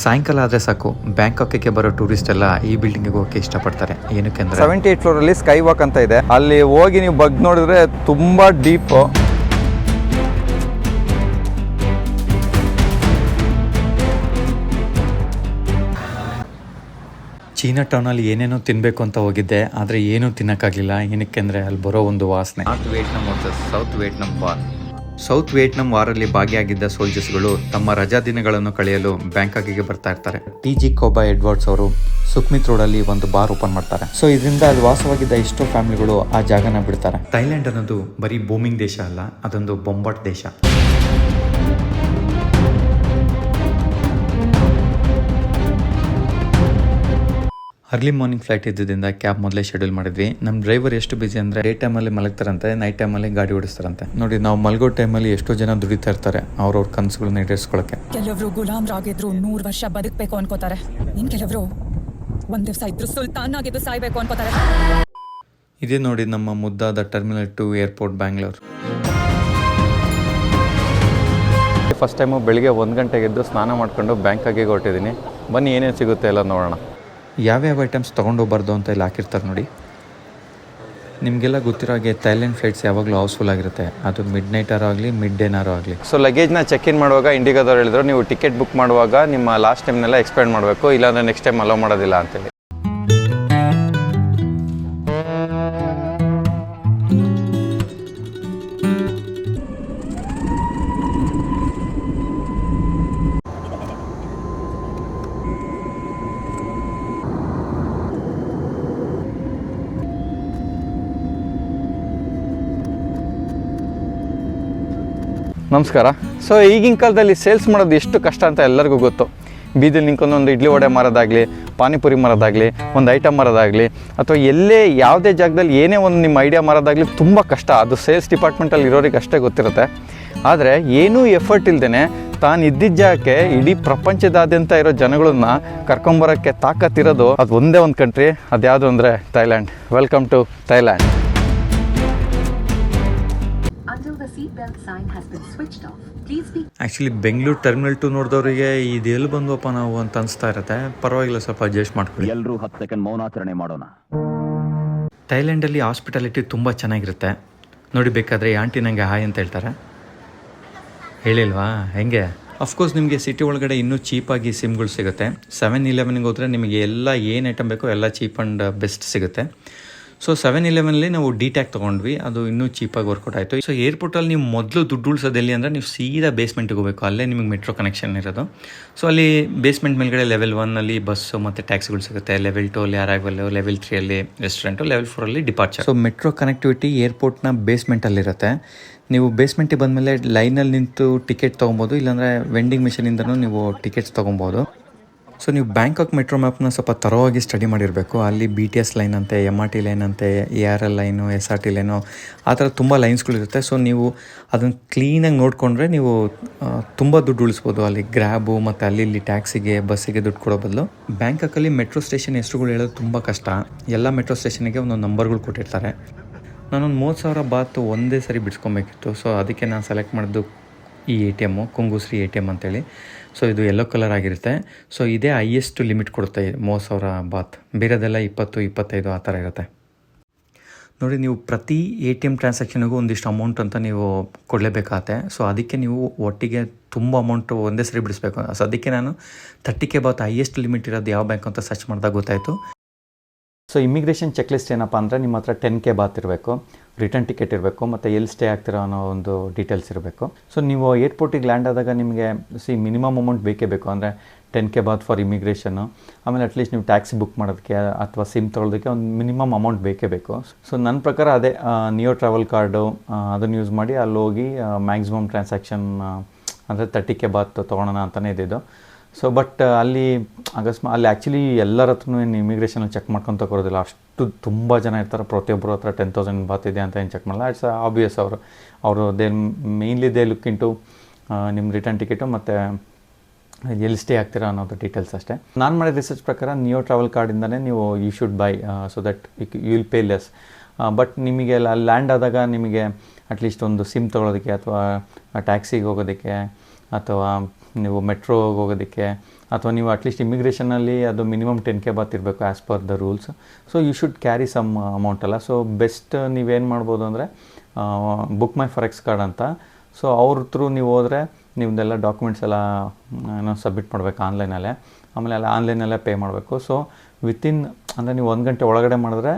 ಸಾಯಂಕಾಲ ಆದರೆ ಸಾಕು ಬ್ಯಾಂಕಾಕ್ಗೆ ಬರೋ ಟೂರಿಸ್ಟ್ ಎಲ್ಲ ಈ ಬಿಲ್ಡಿಂಗಿಗೆ ಹೋಗಕ್ಕೆ ಇಷ್ಟಪಡ್ತಾರೆ. ಏನಕ್ಕೆ ಅಂದರೆ 78 ಫ್ಲೋರಲ್ಲಿ ಸ್ಕೈ ವಾಕ್ ಅಂತ ಇದೆ. ಅಲ್ಲಿ ಹೋಗಿ ನೀವು ಬಗ್ ನೋಡಿದ್ರೆ ತುಂಬ ಡೀಪ್. ಚೀನಾ ಟೌನಲ್ಲಿ ಏನೇನೋ ತಿನ್ನಬೇಕು ಅಂತ ಹೋಗಿದ್ದೆ, ಆದರೆ ಏನೂ ತಿನ್ನೋಕ್ಕಾಗಲಿಲ್ಲ. ಏನಕ್ಕೆ ಅಂದರೆ ಅಲ್ಲಿ ಬರೋ ಒಂದು ವಾಸನೆ. North Vietnam versus south Vietnam war. South Vietnam ವಾರಲ್ಲಿ ಭಾಗಿಯಾಗಿದ್ದ ಸೋಲ್ಜರ್ಸ್ಗಳು ತಮ್ಮ ರಜಾ ದಿನಗಳನ್ನು ಕಳೆಯಲು ಬ್ಯಾಂಕಾಕಿಗೆ ಬರ್ತಾ ಇರ್ತಾರೆ. ಟಿ.ಜಿ. ಕೋಬಾ ಎಡ್ವರ್ಡ್ಸ್ ಅವರು ಸುಖ್ಮಿತ್ ರೋಡಲ್ಲಿ ಒಂದು ಬಾರ್ ಓಪನ್ ಮಾಡ್ತಾರೆ. ಸೊ ಇದರಿಂದ ಅಲ್ಲಿ ವಾಸವಾಗಿದ್ದ ಎಷ್ಟೋ ಫ್ಯಾಮಿಲಿಗಳು ಆ ಜಾಗನ ಬಿಡ್ತಾರೆ. ಥೈಲ್ಯಾಂಡ್ ಅನ್ನೋದು ಬರೀ ಬೂಮಿಂಗ್ ದೇಶ ಅಲ್ಲ, ಅದೊಂದು ಬೊಂಬಾಟ್ ದೇಶ. ಅರ್ಲಿ ಮಾರ್ನಿಂಗ್ ಫ್ಲೈಟ್ ಇದ್ದಿದ್ದರಿಂದ ಕ್ಯಾಬ್ ಮೊದಲೇ ಶೆಡ್ಯೂಲ್ ಮಾಡಿದ್ವಿ. ನಮ್ಮ ಡ್ರೈವರ್ ಎಷ್ಟು ಬಿಸಿ ಅಂದರೆ ಡೇ ಟೈಮಲ್ಲಿ ಮಲಗ್ತಾರಂತೆ, ನೈಟ್ ಟೈಮಲ್ಲಿ ಗಾಡಿ ಓಡಿಸ್ತಾರಂತೆ. ನೋಡಿ, ನಾವು ಮಲಗೋ ಟೈಮಲ್ಲಿ ಎಷ್ಟೋ ಜನ ದುಡಿತಾ ಇರ್ತಾರೆ ಅವ್ರವ್ರ ಕನಸುಗಳನ್ನ ಈಡೇರಿಸ್ಕೊಳ್ಳೋಕೆ. ಕೆಲವರು ಗುಲಾಮ್ರಾಗಿದ್ರು 100 ವರ್ಷ ಬದುಕಬೇಕು ಅನ್ಕೋತಾರೆ. ಇನ್ನು ಕೆಲವರು ಒಂದು ದಿವಸ ಇದ್ರು ಸುಲ್ತಾನ್ ಆಗಿದ್ದು ಸಾಯ್ಬೇಕು ಅನ್ಕೋತಾರೆ. ಇದೇ ನೋಡಿ ನಮ್ಮ ಮುದ್ದಾದ terminal 2 airport Bangalore. First time ಬೆಳಿಗ್ಗೆ 1 ಗಂಟೆಗೆ ಎದ್ದು ಸ್ನಾನ ಮಾಡ್ಕೊಂಡು ಬ್ಯಾಂಕಾಕಿಗೆ ಹೊರಟಿದ್ದೀನಿ. ಬನ್ನಿ ಏನೇನು ಸಿಗುತ್ತೆ ಎಲ್ಲ ನೋಡೋಣ. ಯಾವ್ಯಾವ ಐಟಮ್ಸ್ ತೊಗೊಂಡೋಗ್ಬಾರ್ದು ಅಂತ ಇಲ್ಲಿ ಹಾಕಿರ್ತಾರೆ ನೋಡಿ. ನಿಮಗೆಲ್ಲ ಗೊತ್ತಿರೋ ಹಾಗೆ ಥೈಲ್ಯಾಂಡ್ ಫ್ಲೈಟ್ಸ್ ಯಾವಾಗಲೂ ಹೌಸ್ಫುಲ್ ಆಗಿರುತ್ತೆ. ಅದು ಮಿಡ್ ನೈಟಾರು ಆಗಲಿ ಮಿಡ್ ಡೇನಾರು ಆಗಲಿ. ಸೊ ಲಗೇಜ್ನ ಚೆಕ್ ಇನ್ ಮಾಡುವಾಗ ಇಂಡಿಗೋದವ್ರು ಹೇಳಿದ್ರು, ನೀವು ಟಿಕೆಟ್ ಬುಕ್ ಮಾಡುವಾಗ ನಿಮ್ಮ ಲಾಸ್ಟ್ ಟೈಮ್ನೆಲ್ಲ ಎಕ್ಸ್ಪೆಂಡ್ ಮಾಡಬೇಕು, ಇಲ್ಲಾಂದರೆ ನೆಕ್ಸ್ಟ್ ಟೈಮ್ ಅಲೋ ಮಾಡೋದಿಲ್ಲ ಅಂತೇಳಿ. ನಮಸ್ಕಾರ. ಸೊ ಈಗಿನ ಕಾಲದಲ್ಲಿ ಸೇಲ್ಸ್ ಮಾಡೋದು ಎಷ್ಟು ಕಷ್ಟ ಅಂತ ಎಲ್ಲರಿಗೂ ಗೊತ್ತು. ಬೀದಿಲಿ ನಿಂತ್ಕೊಂಡು ಒಂದು ಇಡ್ಲಿ ವಡೆ ಮಾರೋದಾಗಲಿ, ಪಾನಿಪುರಿ ಮಾರೋದಾಗಲಿ, ಒಂದು ಐಟಮ್ ಮಾರೋದಾಗಲಿ, ಅಥವಾ ಎಲ್ಲೇ ಯಾವುದೇ ಜಾಗದಲ್ಲಿ ಏನೇ ಒಂದು ನಿಮ್ಮ ಐಡಿಯಾ ಮಾರೋದಾಗಲಿ ತುಂಬ ಕಷ್ಟ. ಅದು ಸೇಲ್ಸ್ ಡಿಪಾರ್ಟ್ಮೆಂಟಲ್ಲಿ ಇರೋರಿಗೆ ಅಷ್ಟೇ ಗೊತ್ತಿರುತ್ತೆ. ಆದರೆ ಏನೂ ಎಫರ್ಟ್ ಇಲ್ಲದೇ ತಾನು ಇದ್ದಿದ್ದ ಜಾಗಕ್ಕೆ ಇಡೀ ಪ್ರಪಂಚದಾದ್ಯಂತ ಇರೋ ಜನಗಳನ್ನ ಕರ್ಕೊಂಬರೋಕ್ಕೆ ತಾಕತ್ತಿರೋದು ಅದು ಒಂದೇ ಒಂದು ಕಂಟ್ರಿ. ಅದ್ಯಾವುದು ಅಂದರೆ Thailand. Welcome to Thailand. Actually Bengaluru terminal 2 ನೋಡಿದವರಿಗೆ ಇದು ಎಲ್ಲಿ ಬಂದವಪ್ಪ ನಾವು ಅಂತ ಅನಿಸ್ತಾ ಇರುತ್ತೆ. ಪರವಾಗಿಲ್ಲ, ಸ್ವಲ್ಪ ಅಡ್ಜಸ್ಟ್ ಮಾಡ್ಕೊಳ್ಳಿ. ಎಲ್ಲರೂ 10 ಸೆಕೆಂಡ್ ಮೌನಾಚರಣೆ ಮಾಡೋಣ. ಥೈಲ್ಯಾಂಡಲ್ಲಿ ಹಾಸ್ಪಿಟಾಲಿಟಿ ತುಂಬ ಚೆನ್ನಾಗಿರುತ್ತೆ ನೋಡಿ. ಬೇಕಾದರೆ ಈ ಆಂಟಿ ನನಗೆ ಹಾಯ್ ಅಂತ ಹೇಳ್ತಾರೆ. ಹೇಳಿಲ್ವಾ ಹೆಂಗೆ? ಅಫ್ಕೋರ್ಸ್ ನಿಮಗೆ ಸಿಟಿ ಒಳಗಡೆ ಇನ್ನೂ ಚೀಪಾಗಿ ಸಿಮ್ಗಳು ಸಿಗುತ್ತೆ. 7-Elevenಗೆ ಹೋದರೆ ನಿಮಗೆ ಎಲ್ಲ ಏನು ಐಟಮ್ ಬೇಕೋ ಎಲ್ಲ ಚೀಪ್ ಆ್ಯಂಡ್ ಬೆಸ್ಟ್ ಸಿಗುತ್ತೆ. ಸೊ 7-Elevenಲ್ಲಿ ನಾವು ಡಿ-ಟ್ಯಾಕ್ ತೊಗೊಂಡ್ವಿ, ಅದು ಇನ್ನೂ ಚೀಪಾಗಿ ವರ್ಕೌಟ್ ಆಯಿತು. ಸೊ ಏರ್ಪೋರ್ಟಲ್ಲಿ ನೀವು ಮೊದಲು ದುಡ್ಡು ಉಳಿಸೋದೆಲ್ಲಿ ಅಂದರೆ ನೀವು ಸೀದಾ ಬೇಸ್ಮೆಂಟಿಗೆ ಹೋಗಬೇಕು. ಅಲ್ಲೇ ನಿಮಗೆ ಮೆಟ್ರೋ ಕನೆಕ್ಷನ್ ಇರೋದು. ಸೊ ಅಲ್ಲಿ ಬೇಸ್ಮೆಂಟ್ ಮೇಲ್ಗಡೆ ಲೆವೆಲ್ 1ಅಲ್ಲಿ ಬಸ್ಸು ಮತ್ತು ಟ್ಯಾಕ್ಸಿಗಳು ಸಿಗುತ್ತೆ. ಲೆವೆಲ್ 2ಅಲ್ಲಿ ಅರೈವಲ್ಲು, ಲೆವೆಲ್ 3ಅಲ್ಲಿ ರೆಸ್ಟೋರೆಂಟು, ಲೆವೆಲ್ 4ಅಲ್ಲಿ ಡಿಪಾರ್ಚರ್. ಸೊ ಮೆಟ್ರೋ ಕನೆಕ್ಟಿವಿಟಿ ಏರ್ಪೋರ್ಟ್ನ ಬೇಸ್ಮೆಂಟಲ್ಲಿರುತ್ತೆ. ನೀವು ಬೇಸ್ಮೆಂಟಿಗೆ ಬಂದಮೇಲೆ ಲೈನಲ್ಲಿ ನಿಂತು ಟಿಕೆಟ್ ತೊಗೊಬೋದು, ಇಲ್ಲಾಂದರೆ ವೆಂಡಿಂಗ್ ಮಿಷನಿಂದನೂ ನೀವು ಟಿಕೆಟ್ಸ್ ತೊಗೊಬೋದು. ಸೊ ನೀವು ಬ್ಯಾಂಕಾಕ್ ಮೆಟ್ರೋ ಮ್ಯಾಪ್ನ ಸ್ವಲ್ಪ ತರವಾಗಿ ಸ್ಟಡಿ ಮಾಡಿರಬೇಕು. ಅಲ್ಲಿ BTS ಲೈನ್ ಅಂತೆ, MRT ಲೈನ್ ಅಂತೆ, ARL ಲೈನು, SRT ಲೈನು, ಆ ಥರ ತುಂಬ ಲೈನ್ಸ್ಗಳಿರುತ್ತೆ. ಸೊ ನೀವು ಅದನ್ನು ಕ್ಲೀನಾಗಿ ನೋಡಿಕೊಂಡ್ರೆ ನೀವು ತುಂಬ ದುಡ್ಡು ಉಳಿಸ್ಬೋದು. ಅಲ್ಲಿ ಗ್ರ್ಯಾಬು ಮತ್ತು ಅಲ್ಲಿ ಟ್ಯಾಕ್ಸಿಗೆ, ಬಸ್ಸಿಗೆ ದುಡ್ಡು ಕೊಡೋ ಬದಲು. ಬ್ಯಾಂಕಾಕಲ್ಲಿ ಮೆಟ್ರೋ ಸ್ಟೇಷನ್ ಹೆಸರುಗಳು ಹೇಳೋದು ತುಂಬ ಕಷ್ಟ. ಎಲ್ಲ ಮೆಟ್ರೋ ಸ್ಟೇಷನಿಗೆ ಒಂದೊಂದು ನಂಬರ್ಗಳು ಕೊಟ್ಟಿರ್ತಾರೆ. ನಾನೊಂದು 30,000 ಬಾತ್ ಒಂದೇ ಸರಿ ಬಿಡಿಸ್ಕೊಬೇಕಿತ್ತು. ಸೊ ಅದಕ್ಕೆ ನಾನು ಸೆಲೆಕ್ಟ್ ಮಾಡಿದ್ದು ಈ ATM, ಕುಂಗುಶ್ರೀ ATM ಅಂತೇಳಿ. ಸೊ ಇದು ಯೆಲ್ಲೋ ಕಲರ್ ಆಗಿರುತ್ತೆ. ಸೊ ಇದೇ ಹೈಯೆಸ್ಟ್ ಲಿಮಿಟ್ ಕೊಡುತ್ತೆ 30,000 ಬಾತ್. ಬೇರೆದೆಲ್ಲ 20-25 ಆ ಥರ ಇರುತ್ತೆ ನೋಡಿ. ನೀವು ಪ್ರತಿ ATM ಟ್ರಾನ್ಸಾಕ್ಷನ್ಗೂ ಒಂದಿಷ್ಟು ಅಮೌಂಟ್ ಅಂತ ನೀವು ಕೊಡಲೇಬೇಕಾಗತ್ತೆ. ಸೊ ಅದಕ್ಕೆ ನೀವು ಒಟ್ಟಿಗೆ ತುಂಬ ಅಮೌಂಟು ಒಂದೇ ಸರಿ ಬಿಡಿಸ್ಬೇಕು. ಸೊ ಅದಕ್ಕೆ ನಾನು 30K ಬಾತ್ ಹೈಯೆಸ್ಟ್ ಲಿಮಿಟ್ ಇರೋದು ಯಾವ ಬ್ಯಾಂಕ್ ಅಂತ ಸರ್ಚ್ ಮಾಡಿದಾಗ ಗೊತ್ತಾಯಿತು. ಸೊ ಇಮಿಗ್ರೇಷನ್ ಚೆಕ್ ಲಿಸ್ಟ್ ಏನಪ್ಪ ಅಂದರೆ ನಿಮ್ಮ ಹತ್ರ 10K ಬಾತ್ ಇರಬೇಕು, ರಿಟರ್ನ್ ಟಿಕೆಟ್ ಇರಬೇಕು, ಮತ್ತು ಎಲ್ಲಿ ಸ್ಟೇ ಆಗ್ತಿರೋ ಅನ್ನೋ ಒಂದು ಡೀಟೇಲ್ಸ್ ಇರಬೇಕು. ಸೊ ನೀವು ಏರ್ಪೋರ್ಟಿಗೆ ಲ್ಯಾಂಡ್ ಆದಾಗ ನಿಮಗೆ ಮಿನಿಮಮ್ ಅಮೌಂಟ್ ಬೇಕೇ ಬೇಕು. ಅಂದರೆ 10K ಬಾತ್ ಫಾರ್ ಇಮಿಗ್ರೇಷನ್ನು. ಆಮೇಲೆ ಅಟ್ಲೀಸ್ಟ್ ನೀವು ಟ್ಯಾಕ್ಸಿ ಬುಕ್ ಮಾಡೋದಕ್ಕೆ ಅಥವಾ ಸಿಮ್ ತೊಗೊಳೋದಕ್ಕೆ ಒಂದು ಮಿನಿಮಮ್ ಅಮೌಂಟ್ ಬೇಕೇ ಬೇಕು. ಸೊ ನನ್ನ ಪ್ರಕಾರ ಅದೇ ನಿಯೋ ಟ್ರಾವೆಲ್ ಕಾರ್ಡು ಅದನ್ನು ಯೂಸ್ ಮಾಡಿ ಅಲ್ಲಿ ಹೋಗಿ ಮ್ಯಾಕ್ಸಿಮಮ್ ಟ್ರಾನ್ಸಾಕ್ಷನ್ ಅಂದರೆ 30K ಬಾತ್ ತೊಗೊಳೋಣ ಅಂತಲೇ ಇದ್ದಿದ್ದು. ಸೊ ಬಟ್ ಅಲ್ಲಿ ಅಲ್ಲಿ ಆ್ಯಕ್ಚುಲಿ ಎಲ್ಲರ ಹತ್ರನೂ ಏನು ಇಮಿಗ್ರೇಷನಲ್ಲಿ ಚೆಕ್ ಮಾಡ್ಕೊತ ಕೊಡೋದಿಲ್ಲ. ಅಷ್ಟು ತುಂಬ ಜನ ಇರ್ತಾರೆ. ಪ್ರತಿಯೊಬ್ಬರ ಹತ್ರ 10,000 ಬಾತ್ ಇದೆ ಅಂತ ಏನು ಚೆಕ್ ಮಾಡಲ್ಲ. It's obvious. ಅವರು ಮೇಯ್ನ್ಲಿ ಲುಕ್ ಇಂಟು ನಿಮ್ಮ ರಿಟರ್ನ್ ಟಿಕೆಟು ಮತ್ತು ಎಲ್ಲಿ ಸ್ಟೇ ಆಗ್ತೀರಾ ಅನ್ನೋದು ಡೀಟೇಲ್ಸ್ ಅಷ್ಟೇ. ನಾನು ಮಾಡಿದ ರಿಸರ್ಚ್ ಪ್ರಕಾರ ನಿಯೋ ಟ್ರಾವೆಲ್ ಕಾರ್ಡಿಂದನೇ ನೀವು you should buy so that you will pay less. But ನಿಮಗೆ ಅಲ್ಲಿ ಲ್ಯಾಂಡ್ ಆದಾಗ ನಿಮಗೆ ಅಟ್ಲೀಸ್ಟ್ ಒಂದು ಸಿಮ್ ತೊಗೊಳೋದಕ್ಕೆ ಅಥವಾ ಟ್ಯಾಕ್ಸಿಗೆ ಹೋಗೋದಕ್ಕೆ ಅಥವಾ ನೀವು ಮೆಟ್ರೋ ಹೋಗೋದಕ್ಕೆ, ಅಥವಾ ನೀವು ಅಟ್ಲೀಸ್ಟ್ ಇಮಿಗ್ರೇಷನಲ್ಲಿ ಅದು ಮಿನಿಮಮ್ 10K ಬಾತ್ ಇರಬೇಕು as per the rules. So you should carry some amount ಅಲ್ಲ. ಸೊ ಬೆಸ್ಟ್ ನೀವೇನು ಮಾಡ್ಬೋದು ಅಂದರೆ ಬುಕ್ ಮೈ ಫಾರೆಕ್ಸ್ ಕಾರ್ಡ್ ಅಂತ. ಸೊ ಅವ್ರ ಥ್ರೂ ನೀವು ಹೋದರೆ ನಿಮ್ಮದೆಲ್ಲ ಡಾಕ್ಯುಮೆಂಟ್ಸ್ ಎಲ್ಲ ಏನೋ ಸಬ್ಮಿಟ್ ಮಾಡಬೇಕು ಆನ್ಲೈನಲ್ಲೇ, ಆಮೇಲೆ ಎಲ್ಲ ಆನ್ಲೈನಲ್ಲೇ ಪೇ ಮಾಡಬೇಕು. ಸೊ ವಿತಿನ್ ಅಂದರೆ ನೀವು 1 ಗಂಟೆ ಒಳಗಡೆ ಮಾಡಿದ್ರೆ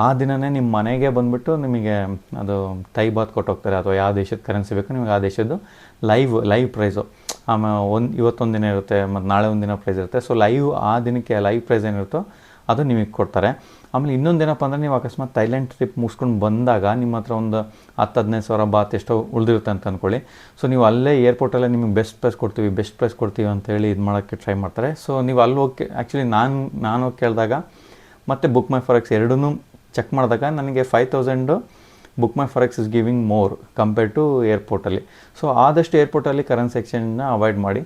ಆ ದಿನವೇ ನಿಮ್ಮ ಮನೆಗೆ ಬಂದುಬಿಟ್ಟು ನಿಮಗೆ ಅದು ಥೈ ಬಾತ್ ಕೊಟ್ಟೋಗ್ತಾರೆ, ಅಥವಾ ಯಾವ ದೇಶದ ಕರೆನ್ಸಿ ಬೇಕು ನಿಮಗೆ ಆ ದೇಶದ್ದು ಲೈವ್ ಪ್ರೈಸು. ಆಮೇಲೆ ಇವತ್ತೊಂದು ದಿನ ಇರುತ್ತೆ ಮತ್ತು ನಾಳೆ ಒಂದಿನ ಪ್ರೈಸ್ ಇರುತ್ತೆ. ಸೊ ಆ ದಿನಕ್ಕೆ ಲೈವ್ ಪ್ರೈಸ್ ಏನಿರುತ್ತೋ ಅದು ನಿಮಗೆ ಕೊಡ್ತಾರೆ. ಆಮೇಲೆ ಇನ್ನೊಂದೇನಪ್ಪ ಅಂದರೆ ನೀವು ಅಕಸ್ಮಾತ್ ಥೈಲ್ಯಾಂಡ್ ಟ್ರಿಪ್ ಮುಗಿಸ್ಕೊಂಡು ಬಂದಾಗ ನಿಮ್ಮ ಹತ್ರ ಒಂದು 10-15 ಸಾವಿರ ಬಾತ್ ಎಷ್ಟೋ ಉಳಿದಿರುತ್ತೆ ಅಂತ ಅಂದ್ಕೊಳ್ಳಿ. ಸೊ ನೀವು ಅಲ್ಲೇ ಏರ್ಪೋರ್ಟಲ್ಲೇ ನಿಮಗೆ ಬೆಸ್ಟ್ ಪ್ರೈಸ್ ಕೊಡ್ತೀವಿ ಅಂತೇಳಿ ಇದು ಮಾಡೋಕ್ಕೆ ಟ್ರೈ ಮಾಡ್ತಾರೆ. ಸೊ ನೀವು ಅಲ್ಲಿ ಹೋಗಿ ಆ್ಯಕ್ಚುಲಿ ನಾನು ಹೋಗಿ ಕೇಳಿದಾಗ ಮತ್ತು ಬುಕ್ ಮೈ ಫಾರೆಕ್ಸ್ ಎರಡೂ ಚೆಕ್ ಮಾಡಿದಾಗ ನನಗೆ 5,000 Book My Forex is giving more compared to ಏರ್ಪೋರ್ಟಲ್ಲಿ. ಸೊ ಆದಷ್ಟು ಏರ್ಪೋರ್ಟಲ್ಲಿ ಕರೆನ್ಸಿ ಎಕ್ಸ್ಚೇಂಜನ್ನ ಅವಾಯ್ಡ್ ಮಾಡಿ.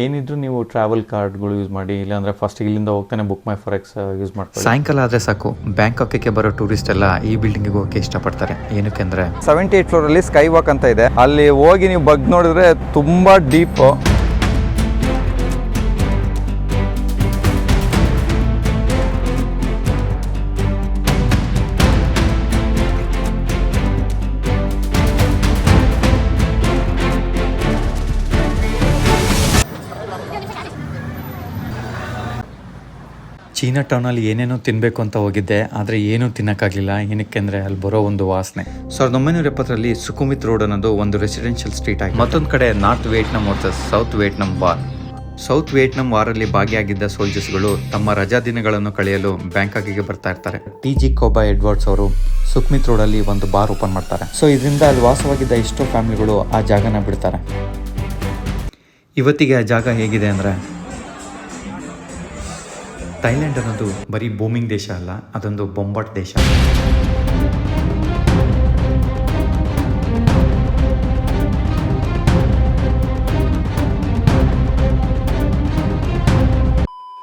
ಏನಿದ್ರು ನೀವು ಟ್ರಾವೆಲ್ ಕಾರ್ಡ್ಗಳು ಯೂಸ್ ಮಾಡಿ, ಇಲ್ಲಾಂದರೆ ಫಸ್ಟ್ ಇಲ್ಲಿಂದ ಹೋಗ್ತಾನೆ ಬುಕ್ ಮೈ ಫಾರೆಕ್ಸ್ ಯೂಸ್ ಮಾಡ್ಕೊಳ್ಳಿ. ಸಾಯಂಕಾಲ ಆದರೆ ಸಾಕು, ಬ್ಯಾಂಕಾಕ್ಗೆ ಬರೋ ಟೂರಿಸ್ಟ್ ಎಲ್ಲ ಈ ಬಿಲ್ಡಿಂಗಿಗೆ ಹೋಗೋಕ್ಕೆ ಇಷ್ಟಪಡ್ತಾರೆ. ಏನಕ್ಕೆ ಅಂದರೆ 78 ಫ್ಲೋರಲ್ಲಿ ಸ್ಕೈ ವಾಕ್ ಅಂತ ಇದೆ. ಅಲ್ಲಿ ಹೋಗಿ ನೀವು ಬಗ್ ನೋಡಿದ್ರೆ ತುಂಬ ಡೀಪು. ಚೀನಾ ಟೌನಲ್ಲಿ ಏನೇನೋ ತಿನ್ನಬೇಕು ಅಂತ ಹೋಗಿದ್ದೆ, ಆದರೆ ಏನೂ ತಿನ್ನೋಕ್ಕಾಗಲಿಲ್ಲ. ಏನಕ್ಕೆ ಅಂದರೆ ಅಲ್ಲಿ ಬರೋ ಒಂದು ವಾಸನೆ. 1970ರಲ್ಲಿ ಸುಕುಮಿತ್ ರೋಡ್ ಅನ್ನೋದು ಒಂದು ರೆಸಿಡೆನ್ಷಿಯಲ್ ಸ್ಟ್ರೀಟ್ ಆಗಿ, ಮತ್ತೊಂದು ಕಡೆ north Vietnam versus south Vietnam war. South Vietnam ವಾರಲ್ಲಿ ಭಾಗಿಯಾಗಿದ್ದ ಸೋಲ್ಜರ್ಸ್ಗಳು ತಮ್ಮ ರಜಾ ದಿನಗಳನ್ನು ಕಳೆಯಲು ಬ್ಯಾಂಕಾಕಿಗೆ ಬರ್ತಾ ಇರ್ತಾರೆ. TG ಕೋಬಾ ಎಡ್ವರ್ಡ್ಸ್ ಅವರು ಸುಕುಮಿತ್ ರೋಡಲ್ಲಿ ಒಂದು ಬಾರ್ ಓಪನ್ ಮಾಡ್ತಾರೆ. ಸೊ ಇದರಿಂದ ಅಲ್ಲಿ ವಾಸವಾಗಿದ್ದ ಎಷ್ಟೋ ಫ್ಯಾಮಿಲಿಗಳು ಆ ಜಾಗನ ಬಿಡ್ತಾರೆ. ಇವತ್ತಿಗೆ ಆ ಜಾಗ ಹೇಗಿದೆ ಅಂದರೆ, ಥೈಲ್ಯಾಂಡ್ ಅನ್ನೋದು ಬರೀ ಬೂಮಿಂಗ್ ದೇಶ ಅಲ್ಲ, ಅದೊಂದು ಬೊಂಬಾಟ್ ದೇಶ.